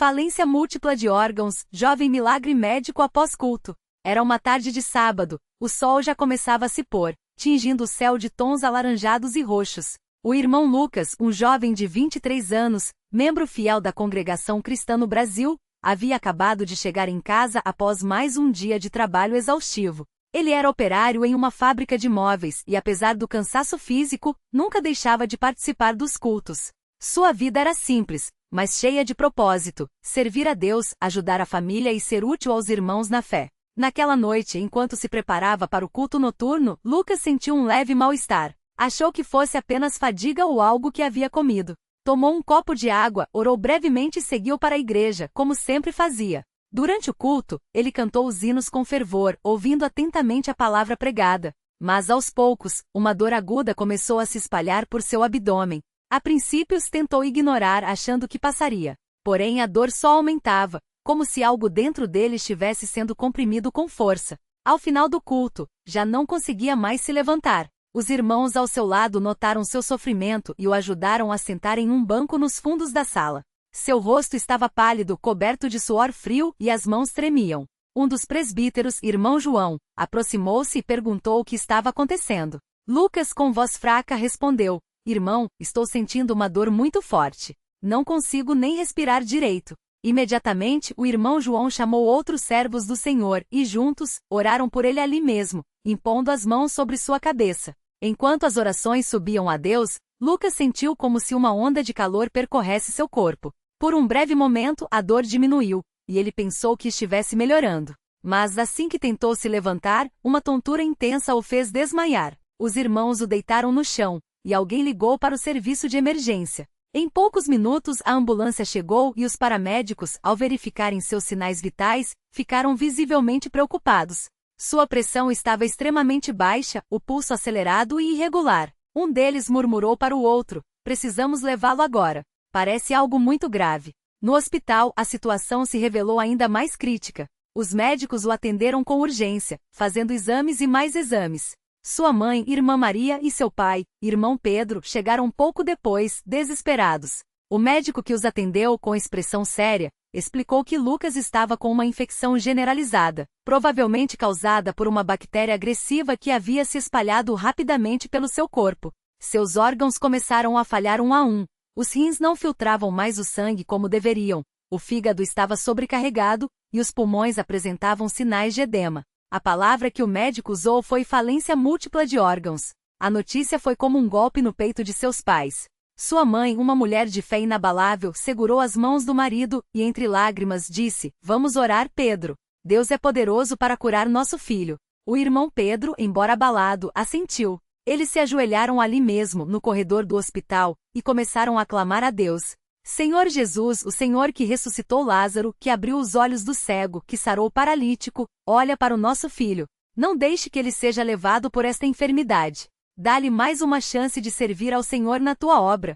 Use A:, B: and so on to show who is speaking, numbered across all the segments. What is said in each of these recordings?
A: Falência múltipla de órgãos, jovem milagre médico após culto. Era uma tarde de sábado, o sol já começava a se pôr, tingindo o céu de tons alaranjados e roxos. O irmão Lucas, um jovem de 23 anos, membro fiel da Congregação Cristã no Brasil, havia acabado de chegar em casa após mais um dia de trabalho exaustivo. Ele era operário em uma fábrica de móveis e, apesar do cansaço físico, nunca deixava de participar dos cultos. Sua vida era simples, mas cheia de propósito: servir a Deus, ajudar a família e ser útil aos irmãos na fé. Naquela noite, enquanto se preparava para o culto noturno, Lucas sentiu um leve mal-estar. Achou que fosse apenas fadiga ou algo que havia comido. Tomou um copo de água, orou brevemente e seguiu para a igreja, como sempre fazia. Durante o culto, ele cantou os hinos com fervor, ouvindo atentamente a palavra pregada. Mas aos poucos, uma dor aguda começou a se espalhar por seu abdômen. A princípio tentou ignorar, achando que passaria. Porém a dor só aumentava, como se algo dentro dele estivesse sendo comprimido com força. Ao final do culto, já não conseguia mais se levantar. Os irmãos ao seu lado notaram seu sofrimento e o ajudaram a sentar em um banco nos fundos da sala. Seu rosto estava pálido, coberto de suor frio, e as mãos tremiam. Um dos presbíteros, irmão João, aproximou-se e perguntou o que estava acontecendo. Lucas, com voz fraca, respondeu: "Irmão, estou sentindo uma dor muito forte. Não consigo nem respirar direito." Imediatamente, o irmão João chamou outros servos do Senhor e, juntos, oraram por ele ali mesmo, impondo as mãos sobre sua cabeça. Enquanto as orações subiam a Deus, Lucas sentiu como se uma onda de calor percorresse seu corpo. Por um breve momento, a dor diminuiu, e ele pensou que estivesse melhorando. Mas assim que tentou se levantar, uma tontura intensa o fez desmaiar. Os irmãos o deitaram no chão, e alguém ligou para o serviço de emergência. Em poucos minutos a ambulância chegou e os paramédicos, ao verificarem seus sinais vitais, ficaram visivelmente preocupados. Sua pressão estava extremamente baixa, o pulso acelerado e irregular. Um deles murmurou para o outro: "Precisamos levá-lo agora. Parece algo muito grave." No hospital, a situação se revelou ainda mais crítica. Os médicos o atenderam com urgência, fazendo exames e mais exames. Sua mãe, irmã Maria, e seu pai, irmão Pedro, chegaram pouco depois, desesperados. O médico que os atendeu, com expressão séria, explicou que Lucas estava com uma infecção generalizada, provavelmente causada por uma bactéria agressiva que havia se espalhado rapidamente pelo seu corpo. Seus órgãos começaram a falhar um a um. Os rins não filtravam mais o sangue como deveriam, o fígado estava sobrecarregado, e os pulmões apresentavam sinais de edema. A palavra que o médico usou foi falência múltipla de órgãos. A notícia foi como um golpe no peito de seus pais. Sua mãe, uma mulher de fé inabalável, segurou as mãos do marido e, entre lágrimas, disse: "Vamos orar, Pedro. Deus é poderoso para curar nosso filho." O irmão Pedro, embora abalado, assentiu. Eles se ajoelharam ali mesmo, no corredor do hospital, e começaram a clamar a Deus. "Senhor Jesus, o Senhor que ressuscitou Lázaro, que abriu os olhos do cego, que sarou o paralítico, olha para o nosso filho. Não deixe que ele seja levado por esta enfermidade. Dá-lhe mais uma chance de servir ao Senhor na tua obra."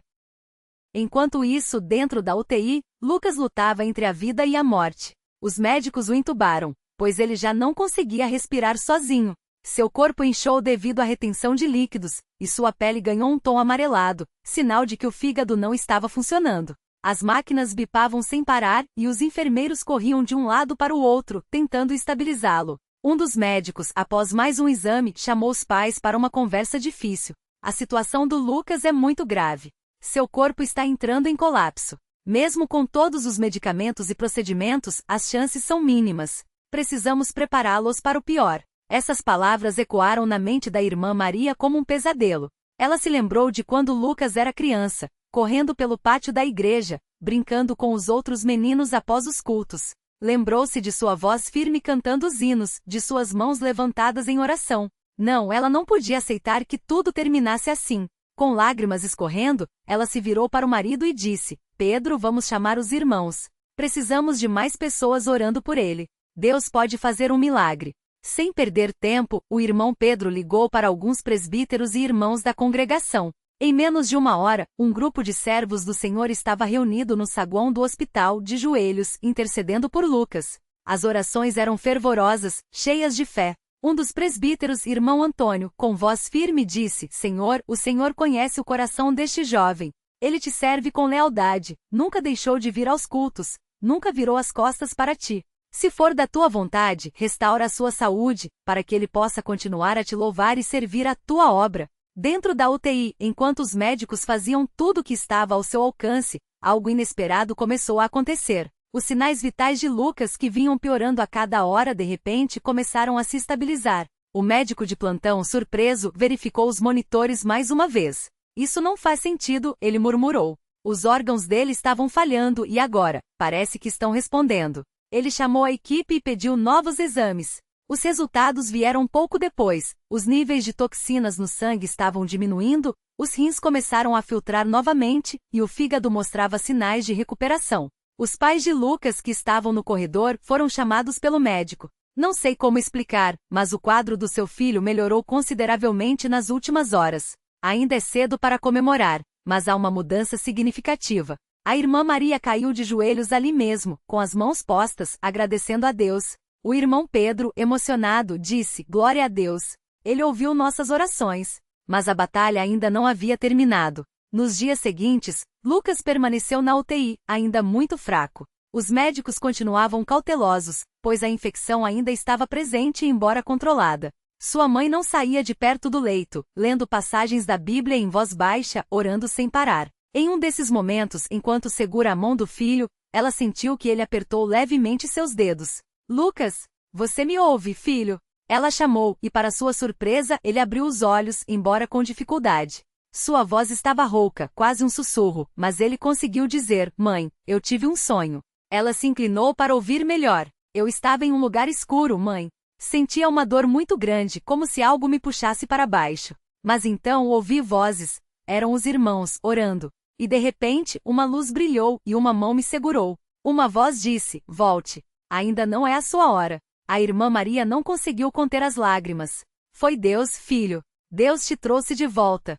A: Enquanto isso, dentro da UTI, Lucas lutava entre a vida e a morte. Os médicos o entubaram, pois ele já não conseguia respirar sozinho. Seu corpo inchou devido à retenção de líquidos, e sua pele ganhou um tom amarelado, sinal de que o fígado não estava funcionando. As máquinas bipavam sem parar, e os enfermeiros corriam de um lado para o outro, tentando estabilizá-lo. Um dos médicos, após mais um exame, chamou os pais para uma conversa difícil. "A situação do Lucas é muito grave. Seu corpo está entrando em colapso. Mesmo com todos os medicamentos e procedimentos, as chances são mínimas. Precisamos prepará-los para o pior." Essas palavras ecoaram na mente da irmã Maria como um pesadelo. Ela se lembrou de quando Lucas era criança, correndo pelo pátio da igreja, brincando com os outros meninos após os cultos. Lembrou-se de sua voz firme cantando os hinos, de suas mãos levantadas em oração. Não, ela não podia aceitar que tudo terminasse assim. Com lágrimas escorrendo, ela se virou para o marido e disse: "Pedro, vamos chamar os irmãos. Precisamos de mais pessoas orando por ele. Deus pode fazer um milagre." Sem perder tempo, o irmão Pedro ligou para alguns presbíteros e irmãos da congregação. Em menos de uma hora, um grupo de servos do Senhor estava reunido no saguão do hospital, de joelhos, intercedendo por Lucas. As orações eram fervorosas, cheias de fé. Um dos presbíteros, irmão Antônio, com voz firme disse: "Senhor, o Senhor conhece o coração deste jovem. Ele te serve com lealdade, nunca deixou de vir aos cultos, nunca virou as costas para ti. Se for da tua vontade, restaura a sua saúde, para que ele possa continuar a te louvar e servir a tua obra. Dentro da UTI, enquanto os médicos faziam tudo o que estava ao seu alcance, algo inesperado começou a acontecer. Os sinais vitais de Lucas, que vinham piorando a cada hora, de repente começaram a se estabilizar. O médico de plantão, surpreso, verificou os monitores mais uma vez. Isso não faz sentido, ele murmurou. Os órgãos dele estavam falhando e agora, parece que estão respondendo. Ele chamou a equipe e pediu novos exames. Os resultados vieram pouco depois. Os níveis de toxinas no sangue estavam diminuindo, os rins começaram a filtrar novamente e o fígado mostrava sinais de recuperação. Os pais de Lucas, que estavam no corredor, foram chamados pelo médico. Não sei como explicar, mas o quadro do seu filho melhorou consideravelmente nas últimas horas. Ainda é cedo para comemorar, mas há uma mudança significativa. A irmã Maria caiu de joelhos ali mesmo, com as mãos postas, agradecendo a Deus. O irmão Pedro, emocionado, disse: "Glória a Deus. Ele ouviu nossas orações." Mas a batalha ainda não havia terminado. Nos dias seguintes, Lucas permaneceu na UTI, ainda muito fraco. Os médicos continuavam cautelosos, pois a infecção ainda estava presente embora controlada. Sua mãe não saía de perto do leito, lendo passagens da Bíblia em voz baixa, orando sem parar. Em um desses momentos, enquanto segura a mão do filho, ela sentiu que ele apertou levemente seus dedos. "Lucas, você me ouve, filho?" Ela chamou, e para sua surpresa, ele abriu os olhos, embora com dificuldade. Sua voz estava rouca, quase um sussurro, mas ele conseguiu dizer: "Mãe, eu tive um sonho." Ela se inclinou para ouvir melhor. "Eu estava em um lugar escuro, mãe. Sentia uma dor muito grande, como se algo me puxasse para baixo. Mas então ouvi vozes. Eram os irmãos, orando. E de repente, uma luz brilhou e uma mão me segurou. Uma voz disse: 'Volte. Ainda não é a sua hora.'" A irmã Maria não conseguiu conter as lágrimas. "Foi Deus, filho. Deus te trouxe de volta."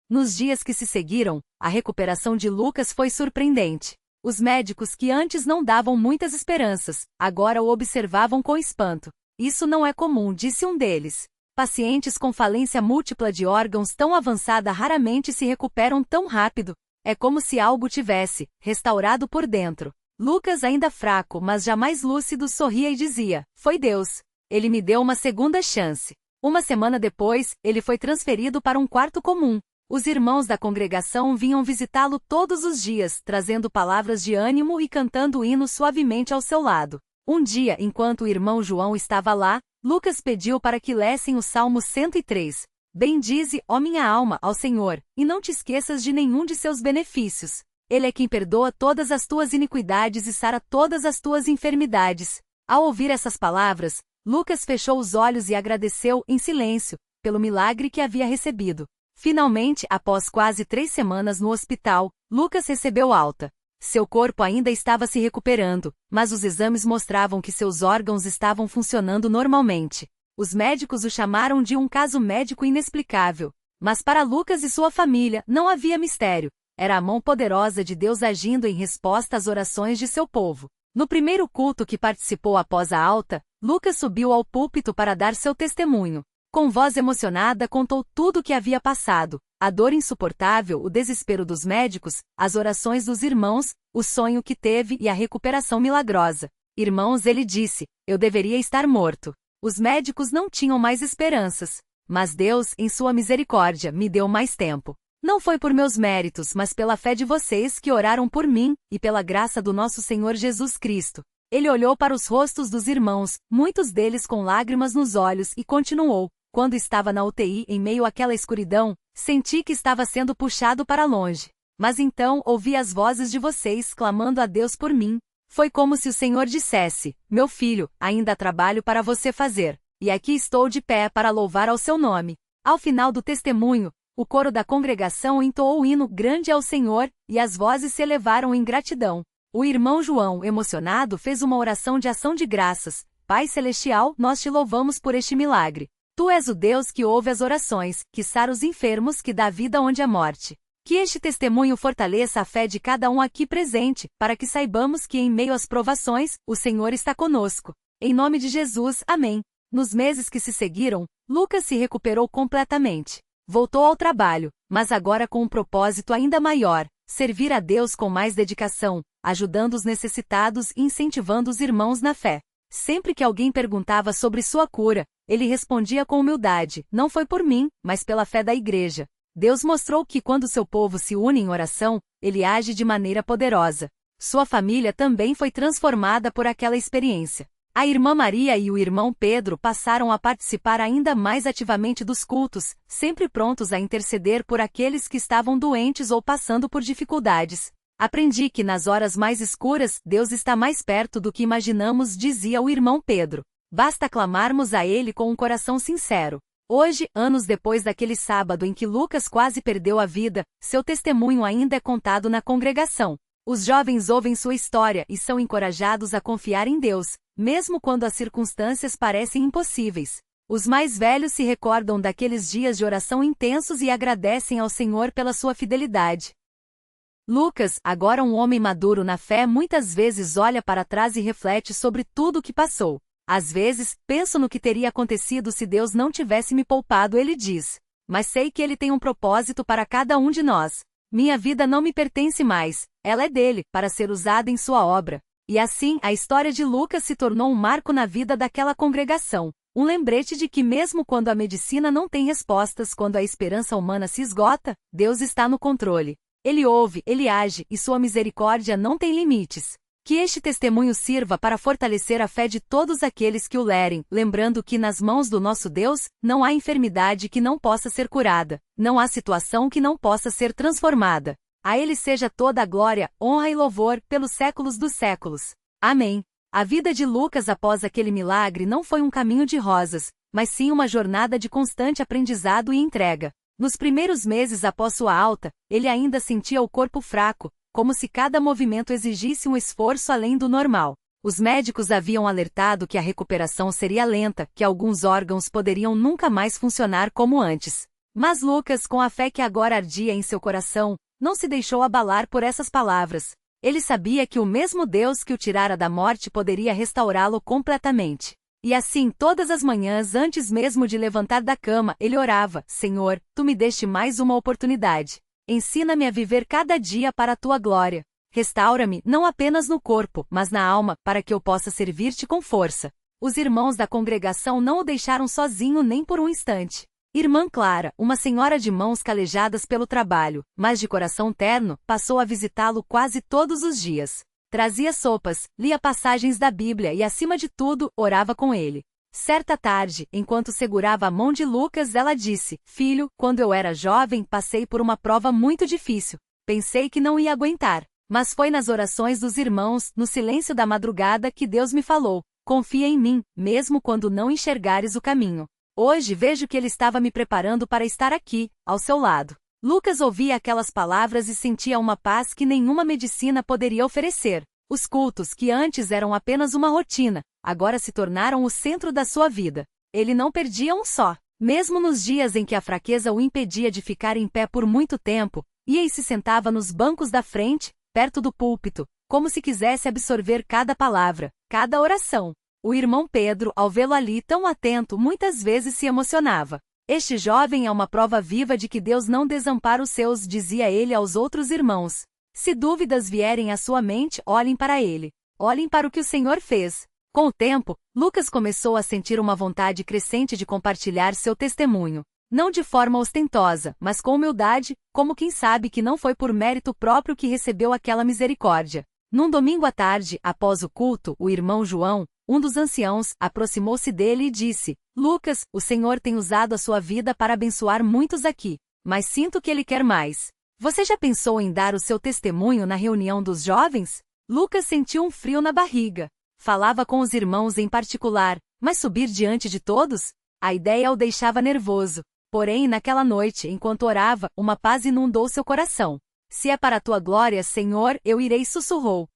A: Nos dias que se seguiram, a recuperação de Lucas foi surpreendente. Os médicos, que antes não davam muitas esperanças, agora o observavam com espanto. "Isso não é comum", disse um deles. "Pacientes com falência múltipla de órgãos tão avançada raramente se recuperam tão rápido. É como se algo tivesse restaurado por dentro." Lucas, ainda fraco, mas já mais lúcido, sorria e dizia: "Foi Deus. Ele me deu uma segunda chance." Uma semana depois, ele foi transferido para um quarto comum. Os irmãos da congregação vinham visitá-lo todos os dias, trazendo palavras de ânimo e cantando hinos suavemente ao seu lado. Um dia, enquanto o irmão João estava lá, Lucas pediu para que lessem o Salmo 103. "Bendize, ó minha alma, ao Senhor, e não te esqueças de nenhum de seus benefícios. Ele é quem perdoa todas as tuas iniquidades e sara todas as tuas enfermidades." Ao ouvir essas palavras, Lucas fechou os olhos e agradeceu, em silêncio, pelo milagre que havia recebido. Finalmente, após quase 3 semanas no hospital, Lucas recebeu alta. Seu corpo ainda estava se recuperando, mas os exames mostravam que seus órgãos estavam funcionando normalmente. Os médicos o chamaram de um caso médico inexplicável. Mas para Lucas e sua família, não havia mistério. Era a mão poderosa de Deus agindo em resposta às orações de seu povo. No primeiro culto que participou após a alta, Lucas subiu ao púlpito para dar seu testemunho. Com voz emocionada, contou tudo o que havia passado: a dor insuportável, o desespero dos médicos, as orações dos irmãos, o sonho que teve e a recuperação milagrosa. "Irmãos", ele disse, "eu deveria estar morto. Os médicos não tinham mais esperanças. Mas Deus, em sua misericórdia, me deu mais tempo. Não foi por meus méritos, mas pela fé de vocês que oraram por mim, e pela graça do nosso Senhor Jesus Cristo." Ele olhou para os rostos dos irmãos, muitos deles com lágrimas nos olhos, e continuou: "Quando estava na UTI, em meio àquela escuridão, senti que estava sendo puxado para longe. Mas então ouvi as vozes de vocês clamando a Deus por mim. Foi como se o Senhor dissesse: 'Meu filho, ainda há trabalho para você fazer. E aqui estou de pé para louvar ao seu nome.'" Ao final do testemunho, o coro da congregação entoou o hino "Grande é o Senhor", e as vozes se elevaram em gratidão. O irmão João, emocionado, fez uma oração de ação de graças: "Pai Celestial, nós te louvamos por este milagre. Tu és o Deus que ouve as orações, que sara os enfermos, que dá vida onde há morte." Que este testemunho fortaleça a fé de cada um aqui presente, para que saibamos que em meio às provações, o Senhor está conosco. Em nome de Jesus, amém. Nos meses que se seguiram, Lucas se recuperou completamente. Voltou ao trabalho, mas agora com um propósito ainda maior: servir a Deus com mais dedicação, ajudando os necessitados e incentivando os irmãos na fé. Sempre que alguém perguntava sobre sua cura, ele respondia com humildade: não foi por mim, mas pela fé da igreja. Deus mostrou que quando seu povo se une em oração, ele age de maneira poderosa. Sua família também foi transformada por aquela experiência. A irmã Maria e o irmão Pedro passaram a participar ainda mais ativamente dos cultos, sempre prontos a interceder por aqueles que estavam doentes ou passando por dificuldades. Aprendi que nas horas mais escuras, Deus está mais perto do que imaginamos, dizia o irmão Pedro. Basta clamarmos a Ele com um coração sincero. Hoje, anos depois daquele sábado em que Lucas quase perdeu a vida, seu testemunho ainda é contado na congregação. Os jovens ouvem sua história e são encorajados a confiar em Deus, mesmo quando as circunstâncias parecem impossíveis. Os mais velhos se recordam daqueles dias de oração intensos e agradecem ao Senhor pela sua fidelidade. Lucas, agora um homem maduro na fé, muitas vezes olha para trás e reflete sobre tudo o que passou. Às vezes, penso no que teria acontecido se Deus não tivesse me poupado, ele diz. Mas sei que Ele tem um propósito para cada um de nós. Minha vida não me pertence mais, ela é dele, para ser usada em sua obra. E assim, a história de Lucas se tornou um marco na vida daquela congregação. Um lembrete de que mesmo quando a medicina não tem respostas, quando a esperança humana se esgota, Deus está no controle. Ele ouve, Ele age, e sua misericórdia não tem limites. Que este testemunho sirva para fortalecer a fé de todos aqueles que o lerem, lembrando que nas mãos do nosso Deus, não há enfermidade que não possa ser curada, não há situação que não possa ser transformada. A Ele seja toda a glória, honra e louvor, pelos séculos dos séculos. Amém. A vida de Lucas após aquele milagre não foi um caminho de rosas, mas sim uma jornada de constante aprendizado e entrega. Nos primeiros meses após sua alta, ele ainda sentia o corpo fraco, como se cada movimento exigisse um esforço além do normal. Os médicos haviam alertado que a recuperação seria lenta, que alguns órgãos poderiam nunca mais funcionar como antes. Mas Lucas, com a fé que agora ardia em seu coração, não se deixou abalar por essas palavras. Ele sabia que o mesmo Deus que o tirara da morte poderia restaurá-lo completamente. E assim, todas as manhãs, antes mesmo de levantar da cama, ele orava: Senhor, Tu me deste mais uma oportunidade. Ensina-me a viver cada dia para a Tua glória. Restaura-me, não apenas no corpo, mas na alma, para que eu possa servir-Te com força. Os irmãos da congregação não o deixaram sozinho nem por um instante. Irmã Clara, uma senhora de mãos calejadas pelo trabalho, mas de coração terno, passou a visitá-lo quase todos os dias. Trazia sopas, lia passagens da Bíblia e, acima de tudo, orava com ele. Certa tarde, enquanto segurava a mão de Lucas, ela disse: Filho, quando eu era jovem, passei por uma prova muito difícil. Pensei que não ia aguentar. Mas foi nas orações dos irmãos, no silêncio da madrugada, que Deus me falou: confia em mim, mesmo quando não enxergares o caminho. Hoje vejo que Ele estava me preparando para estar aqui, ao seu lado. Lucas ouvia aquelas palavras e sentia uma paz que nenhuma medicina poderia oferecer. Os cultos, que antes eram apenas uma rotina, agora se tornaram o centro da sua vida. Ele não perdia um só. Mesmo nos dias em que a fraqueza o impedia de ficar em pé por muito tempo, ia e se sentava nos bancos da frente, perto do púlpito, como se quisesse absorver cada palavra, cada oração. O irmão Pedro, ao vê-lo ali tão atento, muitas vezes se emocionava. Este jovem é uma prova viva de que Deus não desampara os seus, dizia ele aos outros irmãos. Se dúvidas vierem à sua mente, olhem para ele. Olhem para o que o Senhor fez. Com o tempo, Lucas começou a sentir uma vontade crescente de compartilhar seu testemunho. Não de forma ostentosa, mas com humildade, como quem sabe que não foi por mérito próprio que recebeu aquela misericórdia. Num domingo à tarde, após o culto, o irmão João, um dos anciãos, aproximou-se dele e disse: Lucas, o Senhor tem usado a sua vida para abençoar muitos aqui, mas sinto que Ele quer mais. Você já pensou em dar o seu testemunho na reunião dos jovens? Lucas sentiu um frio na barriga. Falava com os irmãos em particular, mas subir diante de todos? A ideia o deixava nervoso. Porém, naquela noite, enquanto orava, uma paz inundou seu coração. Se é para a tua glória, Senhor, eu irei, sussurrou.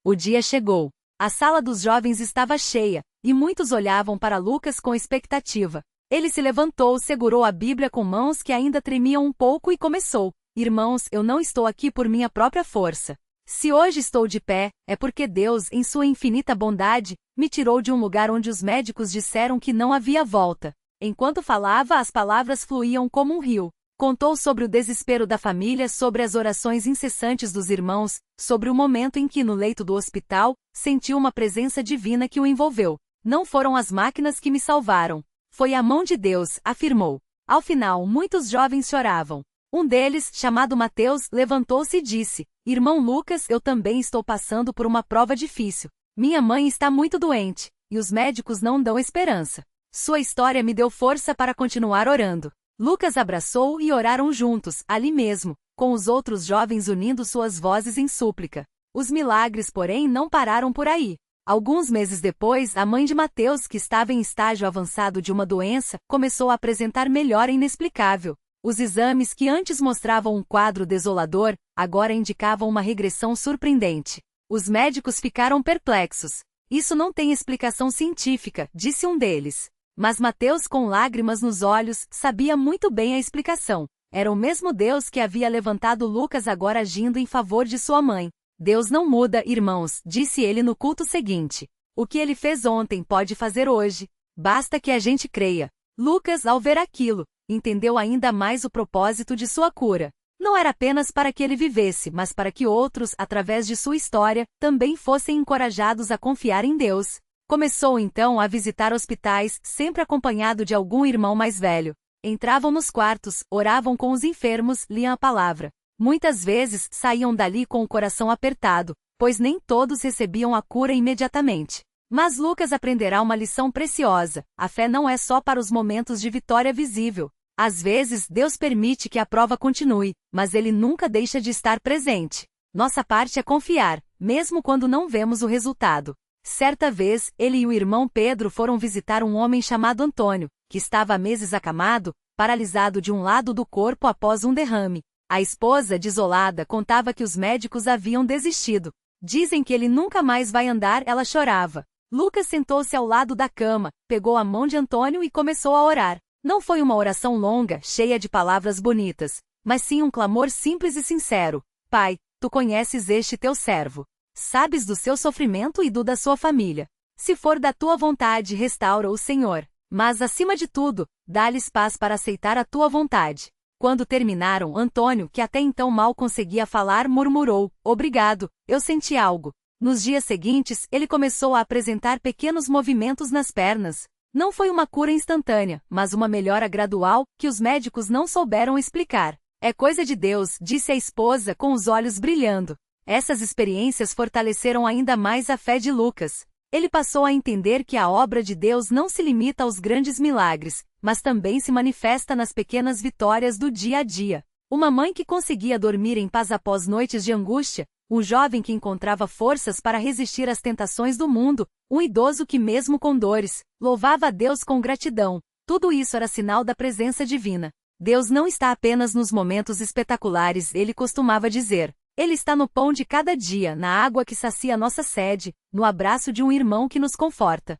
A: O dia chegou. A sala dos jovens estava cheia, e muitos olhavam para Lucas com expectativa. Ele se levantou, segurou a Bíblia com mãos que ainda tremiam um pouco e começou: Irmãos, eu não estou aqui por minha própria força. Se hoje estou de pé, é porque Deus, em sua infinita bondade, me tirou de um lugar onde os médicos disseram que não havia volta. Enquanto falava, as palavras fluíam como um rio. Contou sobre o desespero da família, sobre as orações incessantes dos irmãos, sobre o momento em que, no leito do hospital, sentiu uma presença divina que o envolveu. Não foram as máquinas que me salvaram. Foi a mão de Deus, afirmou. Ao final, muitos jovens choravam. Um deles, chamado Mateus, levantou-se e disse: Irmão Lucas, eu também estou passando por uma prova difícil. Minha mãe está muito doente, e os médicos não dão esperança. Sua história me deu força para continuar orando. Lucas abraçou e oraram juntos, ali mesmo, com os outros jovens unindo suas vozes em súplica. Os milagres, porém, não pararam por aí. Alguns meses depois, a mãe de Mateus, que estava em estágio avançado de uma doença, começou a apresentar melhora inexplicável. Os exames que antes mostravam um quadro desolador, agora indicavam uma regressão surpreendente. Os médicos ficaram perplexos. Isso não tem explicação científica, disse um deles. Mas Mateus, com lágrimas nos olhos, sabia muito bem a explicação. Era o mesmo Deus que havia levantado Lucas, agora agindo em favor de sua mãe. Deus não muda, irmãos, disse ele no culto seguinte. O que ele fez ontem pode fazer hoje. Basta que a gente creia. Lucas, ao ver aquilo, entendeu ainda mais o propósito de sua cura. Não era apenas para que ele vivesse, mas para que outros, através de sua história, também fossem encorajados a confiar em Deus. Começou então a visitar hospitais, sempre acompanhado de algum irmão mais velho. Entravam nos quartos, oravam com os enfermos, liam a palavra. Muitas vezes saíam dali com o coração apertado, pois nem todos recebiam a cura imediatamente. Mas Lucas aprenderá uma lição preciosa: a fé não é só para os momentos de vitória visível. Às vezes, Deus permite que a prova continue, mas Ele nunca deixa de estar presente. Nossa parte é confiar, mesmo quando não vemos o resultado. Certa vez, ele e o irmão Pedro foram visitar um homem chamado Antônio, que estava há meses acamado, paralisado de um lado do corpo após um derrame. A esposa, desolada, contava que os médicos haviam desistido. Dizem que ele nunca mais vai andar, ela chorava. Lucas sentou-se ao lado da cama, pegou a mão de Antônio e começou a orar. Não foi uma oração longa, cheia de palavras bonitas, mas sim um clamor simples e sincero. Pai, tu conheces este teu servo. Sabes do seu sofrimento e do da sua família. Se for da tua vontade, restaura-o, Senhor. Mas, acima de tudo, dá-lhes paz para aceitar a tua vontade. Quando terminaram, Antônio, que até então mal conseguia falar, murmurou: Obrigado, eu senti algo. Nos dias seguintes, ele começou a apresentar pequenos movimentos nas pernas. Não foi uma cura instantânea, mas uma melhora gradual, que os médicos não souberam explicar. É coisa de Deus, disse a esposa com os olhos brilhando. Essas experiências fortaleceram ainda mais a fé de Lucas. Ele passou a entender que a obra de Deus não se limita aos grandes milagres, mas também se manifesta nas pequenas vitórias do dia a dia. Uma mãe que conseguia dormir em paz após noites de angústia, um jovem que encontrava forças para resistir às tentações do mundo, um idoso que, mesmo com dores, louvava a Deus com gratidão. Tudo isso era sinal da presença divina. Deus não está apenas nos momentos espetaculares, ele costumava dizer. Ele está no pão de cada dia, na água que sacia nossa sede, no abraço de um irmão que nos conforta.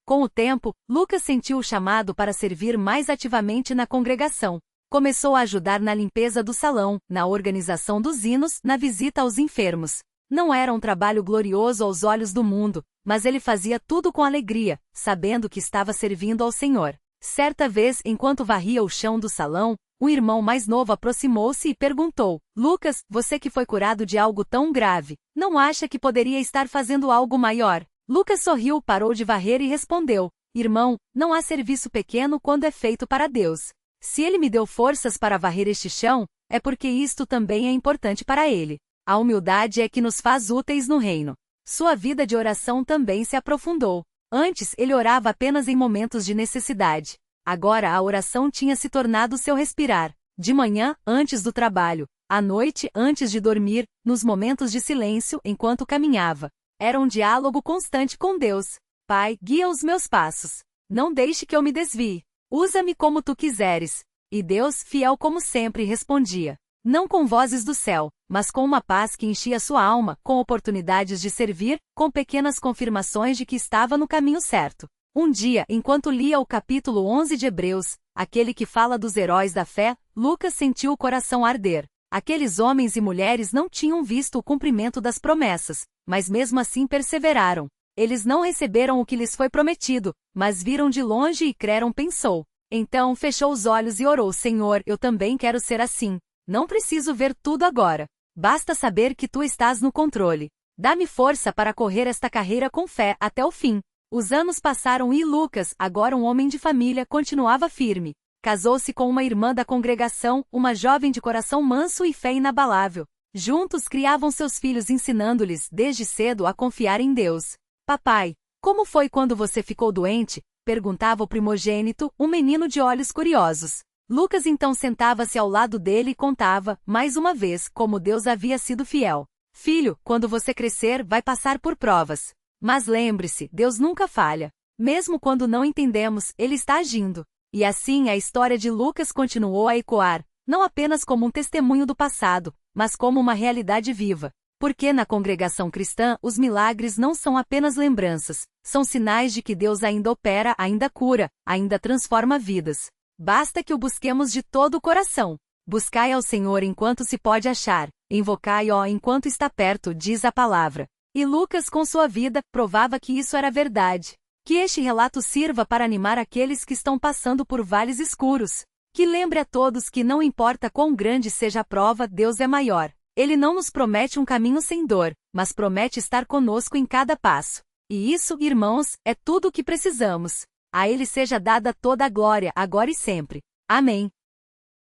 A: Com o tempo, Lucas sentiu o chamado para servir mais ativamente na congregação. Começou a ajudar na limpeza do salão, na organização dos hinos, na visita aos enfermos. Não era um trabalho glorioso aos olhos do mundo, mas ele fazia tudo com alegria, sabendo que estava servindo ao Senhor. Certa vez, enquanto varria o chão do salão, um irmão mais novo aproximou-se e perguntou: Lucas, você que foi curado de algo tão grave, não acha que poderia estar fazendo algo maior? Lucas sorriu, parou de varrer e respondeu: Irmão, não há serviço pequeno quando é feito para Deus. Se ele me deu forças para varrer este chão, é porque isto também é importante para ele. A humildade é que nos faz úteis no reino. Sua vida de oração também se aprofundou. Antes, ele orava apenas em momentos de necessidade. Agora a oração tinha se tornado seu respirar. De manhã, antes do trabalho. À noite, antes de dormir. Nos momentos de silêncio, enquanto caminhava. Era um diálogo constante com Deus. Pai, guia os meus passos. Não deixe que eu me desvie. Usa-me como tu quiseres. E Deus, fiel como sempre, respondia. Não com vozes do céu, mas com uma paz que enchia sua alma, com oportunidades de servir, com pequenas confirmações de que estava no caminho certo. Um dia, enquanto lia o capítulo 11 de Hebreus, aquele que fala dos heróis da fé, Lucas sentiu o coração arder. Aqueles homens e mulheres não tinham visto o cumprimento das promessas, mas mesmo assim perseveraram. Eles não receberam o que lhes foi prometido, mas viram de longe e creram, pensou. Então fechou os olhos e orou: Senhor, eu também quero ser assim. Não preciso ver tudo agora. Basta saber que tu estás no controle. Dá-me força para correr esta carreira com fé até o fim. Os anos passaram e Lucas, agora um homem de família, continuava firme. Casou-se com uma irmã da congregação, uma jovem de coração manso e fé inabalável. Juntos criavam seus filhos, ensinando-lhes, desde cedo, a confiar em Deus. Papai, como foi quando você ficou doente? Perguntava o primogênito, um menino de olhos curiosos. Lucas então sentava-se ao lado dele e contava, mais uma vez, como Deus havia sido fiel. Filho, quando você crescer, vai passar por provas. Mas lembre-se, Deus nunca falha. Mesmo quando não entendemos, Ele está agindo. E assim a história de Lucas continuou a ecoar, não apenas como um testemunho do passado, mas como uma realidade viva. Porque na congregação cristã, os milagres não são apenas lembranças, são sinais de que Deus ainda opera, ainda cura, ainda transforma vidas. Basta que o busquemos de todo o coração. Buscai ao Senhor enquanto se pode achar, invocai-o enquanto está perto, diz a palavra. E Lucas, com sua vida, provava que isso era verdade. Que este relato sirva para animar aqueles que estão passando por vales escuros. Que lembre a todos que não importa quão grande seja a prova, Deus é maior. Ele não nos promete um caminho sem dor, mas promete estar conosco em cada passo. E isso, irmãos, é tudo o que precisamos. A Ele seja dada toda a glória, agora e sempre. Amém.